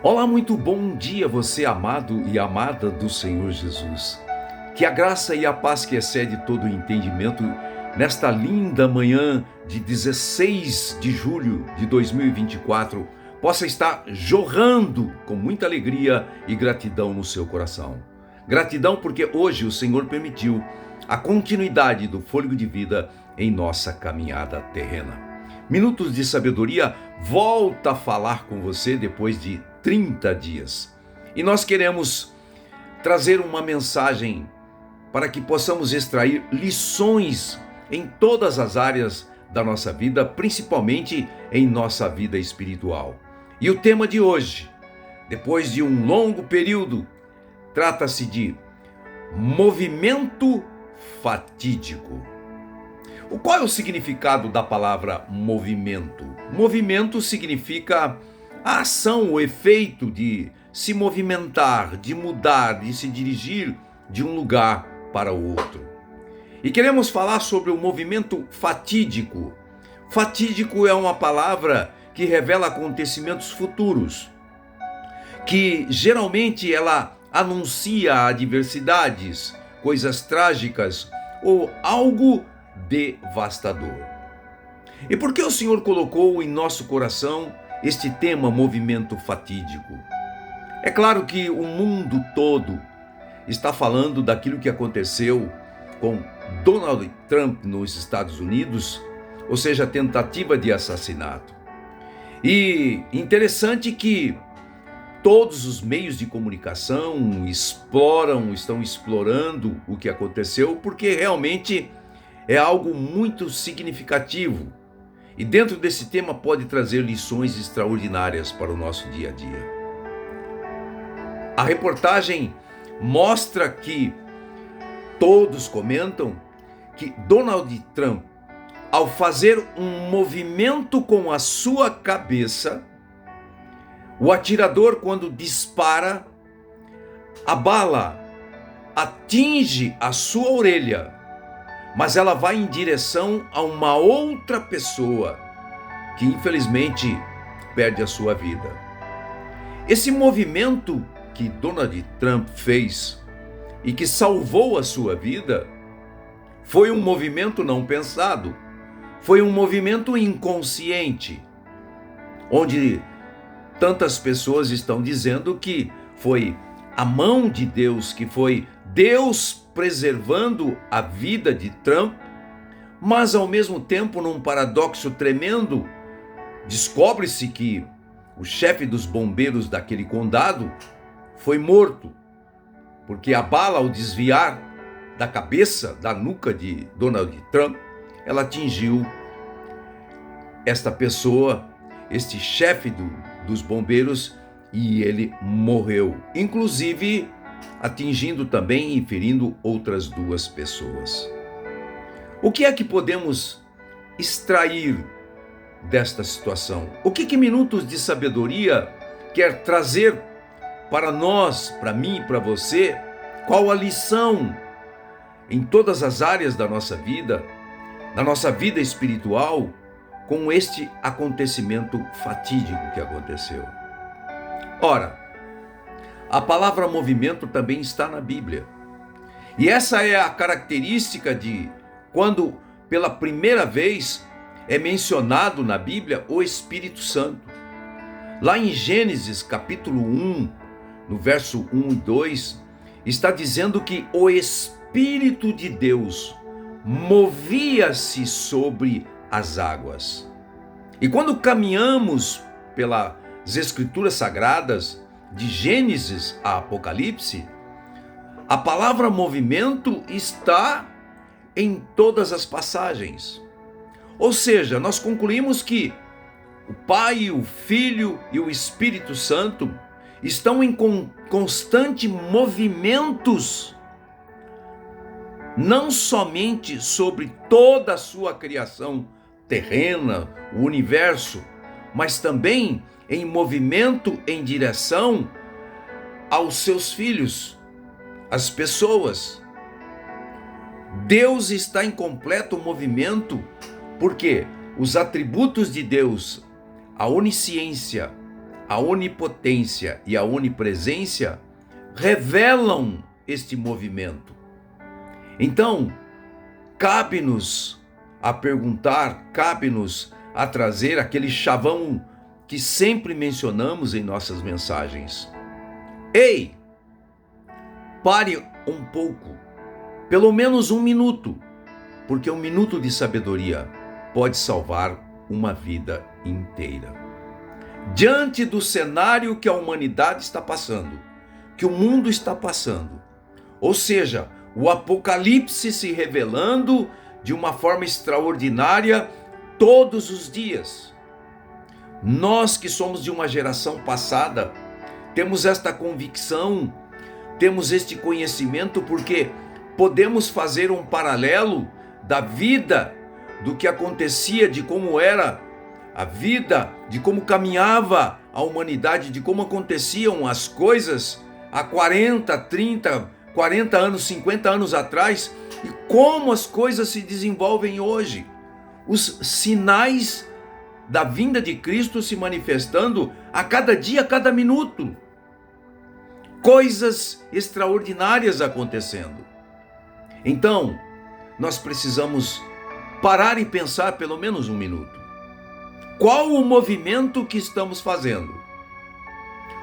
Olá, muito bom dia, você amado e amada do Senhor Jesus. Que a graça e a paz que excede todo o entendimento, nesta linda manhã de 16 de julho de 2024, possa estar jorrando com muita alegria e gratidão no seu coração. Gratidão porque hoje o Senhor permitiu a continuidade do fôlego de vida em nossa caminhada terrena. Minutos de Sabedoria volta a falar com você depois de 30 dias. E nós queremos trazer uma mensagem para que possamos extrair lições em todas as áreas da nossa vida, principalmente em nossa vida espiritual. E o tema de hoje, depois de um longo período, trata-se de movimento fatídico. Qual é o significado da palavra movimento? Movimento significa a ação, o efeito de se movimentar, de mudar, de se dirigir de um lugar para o outro. E queremos falar sobre o movimento fatídico. Fatídico é uma palavra que revela acontecimentos futuros, que geralmente ela anuncia adversidades, coisas trágicas ou algo devastador. E por que o Senhor colocou em nosso coração este tema movimento fatídico? É claro que o mundo todo está falando daquilo que aconteceu com Donald Trump nos Estados Unidos, ou seja, a tentativa de assassinato. E interessante que todos os meios de comunicação estão explorando o que aconteceu, porque realmente é algo muito significativo. E dentro desse tema pode trazer lições extraordinárias para o nosso dia a dia. A reportagem mostra que todos comentam que Donald Trump, ao fazer um movimento com a sua cabeça, o atirador, quando dispara, a bala atinge a sua orelha, mas ela vai em direção a uma outra pessoa que infelizmente perde a sua vida. Esse movimento que Donald Trump fez e que salvou a sua vida foi um movimento não pensado, foi um movimento inconsciente, onde tantas pessoas estão dizendo que foi a mão de Deus, que foi Deus preservando a vida de Trump, mas ao mesmo tempo, num paradoxo tremendo, descobre-se que o chefe dos bombeiros daquele condado foi morto, porque a bala, ao desviar da cabeça, da nuca de Donald Trump, ela atingiu esta pessoa, este chefe dos bombeiros, e ele morreu, inclusive atingindo também e ferindo outras duas pessoas. O que é que podemos extrair desta situação? O que Minutos de Sabedoria quer trazer para nós, para mim, para você? Qual a lição em todas as áreas da nossa vida espiritual, com este acontecimento fatídico que aconteceu? Ora, a palavra movimento também está na Bíblia. E essa é a característica de quando pela primeira vez é mencionado na Bíblia o Espírito Santo. Lá em Gênesis capítulo 1, no verso 1 e 2, está dizendo que o Espírito de Deus movia-se sobre as águas. E quando caminhamos pelas Escrituras Sagradas, de Gênesis a Apocalipse, a palavra movimento está em todas as passagens. Ou seja, nós concluímos que o Pai, o Filho e o Espírito Santo estão em constante movimentos, não somente sobre toda a sua criação terrena, o universo, mas também em movimento em direção aos seus filhos, às pessoas. Deus está em completo movimento, porque os atributos de Deus, a onisciência, a onipotência e a onipresença revelam este movimento. Então, cabe-nos a perguntar, cabe-nos a trazer aquele chavão que sempre mencionamos em nossas mensagens. Ei, pare um pouco, pelo menos um minuto, porque um minuto de sabedoria pode salvar uma vida inteira. Diante do cenário que a humanidade está passando, que o mundo está passando, ou seja, o Apocalipse se revelando de uma forma extraordinária todos os dias. Nós que somos de uma geração passada, temos esta convicção, temos este conhecimento, porque podemos fazer um paralelo da vida, do que acontecia, de como era a vida, de como caminhava a humanidade, de como aconteciam as coisas há 40, 30, 40 anos, 50 anos atrás, e como as coisas se desenvolvem hoje. Os sinais da vinda de Cristo se manifestando a cada dia, a cada minuto. Coisas extraordinárias acontecendo. Então, nós precisamos parar e pensar pelo menos um minuto. Qual o movimento que estamos fazendo?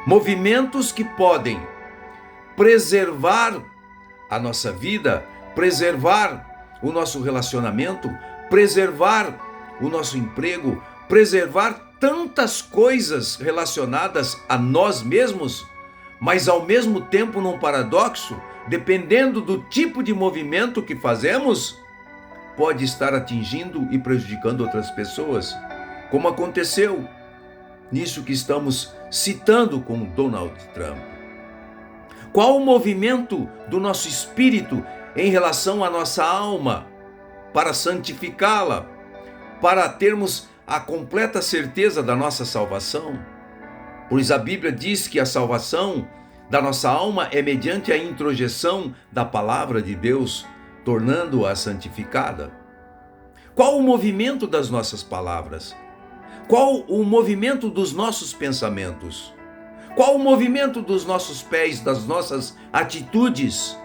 Movimentos que podem preservar a nossa vida, preservar o nosso relacionamento, preservar o nosso emprego, preservar tantas coisas relacionadas a nós mesmos, mas ao mesmo tempo num paradoxo, dependendo do tipo de movimento que fazemos, pode estar atingindo e prejudicando outras pessoas, como aconteceu nisso que estamos citando com Donald Trump. Qual o movimento do nosso espírito em relação à nossa alma, para santificá-la, para termos a completa certeza da nossa salvação? Pois a Bíblia diz que a salvação da nossa alma é mediante a introjeção da palavra de Deus, tornando-a santificada. Qual o movimento das nossas palavras? Qual o movimento dos nossos pensamentos? Qual o movimento dos nossos pés, das nossas atitudes?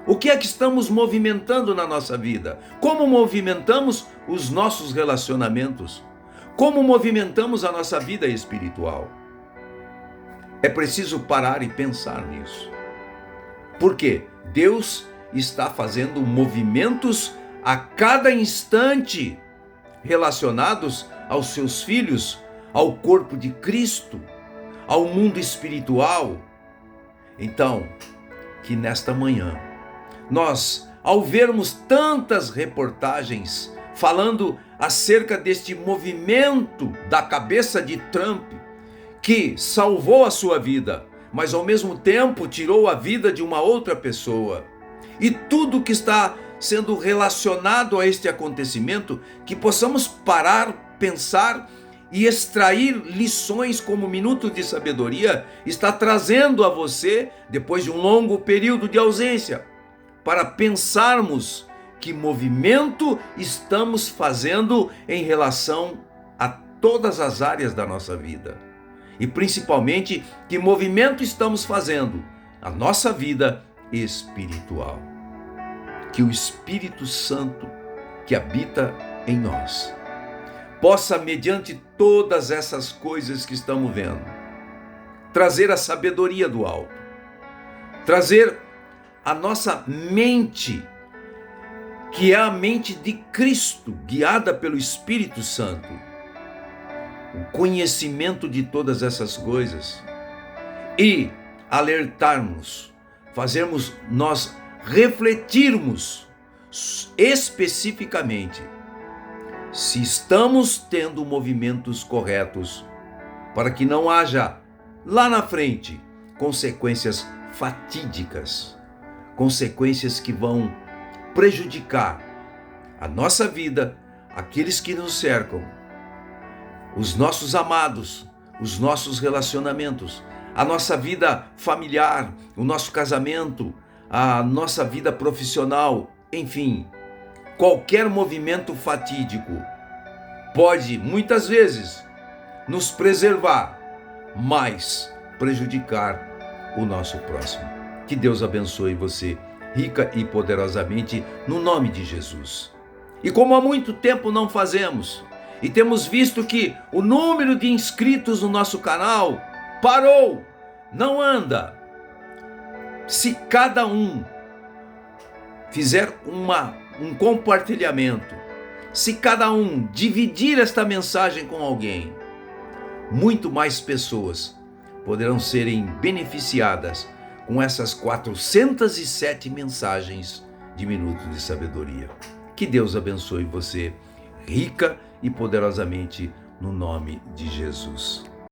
O que é que estamos movimentando na nossa vida? Como movimentamos os nossos relacionamentos? Como movimentamos a nossa vida espiritual? É preciso parar e pensar nisso. Porque Deus está fazendo movimentos a cada instante relacionados aos seus filhos, ao corpo de Cristo, ao mundo espiritual. Então, que nesta manhã, nós, ao vermos tantas reportagens falando acerca deste movimento da cabeça de Trump, que salvou a sua vida, mas ao mesmo tempo tirou a vida de uma outra pessoa, e tudo que está sendo relacionado a este acontecimento, que possamos parar, pensar e extrair lições como minuto de sabedoria está trazendo a você depois de um longo período de ausência, para pensarmos que movimento estamos fazendo em relação a todas as áreas da nossa vida, e principalmente que movimento estamos fazendo a nossa vida espiritual. Que o Espírito Santo que habita em nós possa, mediante todas essas coisas que estamos vendo, trazer a sabedoria do alto, trazer a nossa mente, que é a mente de Cristo, guiada pelo Espírito Santo, o conhecimento de todas essas coisas, e alertarmos, fazermos nós refletirmos especificamente se estamos tendo movimentos corretos, para que não haja lá na frente consequências fatídicas, consequências que vão prejudicar a nossa vida, aqueles que nos cercam, os nossos amados, os nossos relacionamentos, a nossa vida familiar, o nosso casamento, a nossa vida profissional, enfim, qualquer movimento fatídico pode muitas vezes nos preservar, mais prejudicar o nosso próximo. Que Deus abençoe você rica e poderosamente no nome de Jesus. E como há muito tempo não fazemos, e temos visto que o número de inscritos no nosso canal parou, não anda. Se cada um fizer um compartilhamento, se cada um dividir esta mensagem com alguém, muito mais pessoas poderão serem beneficiadas com essas 407 mensagens de Minuto de Sabedoria. Que Deus abençoe você rica e poderosamente no nome de Jesus.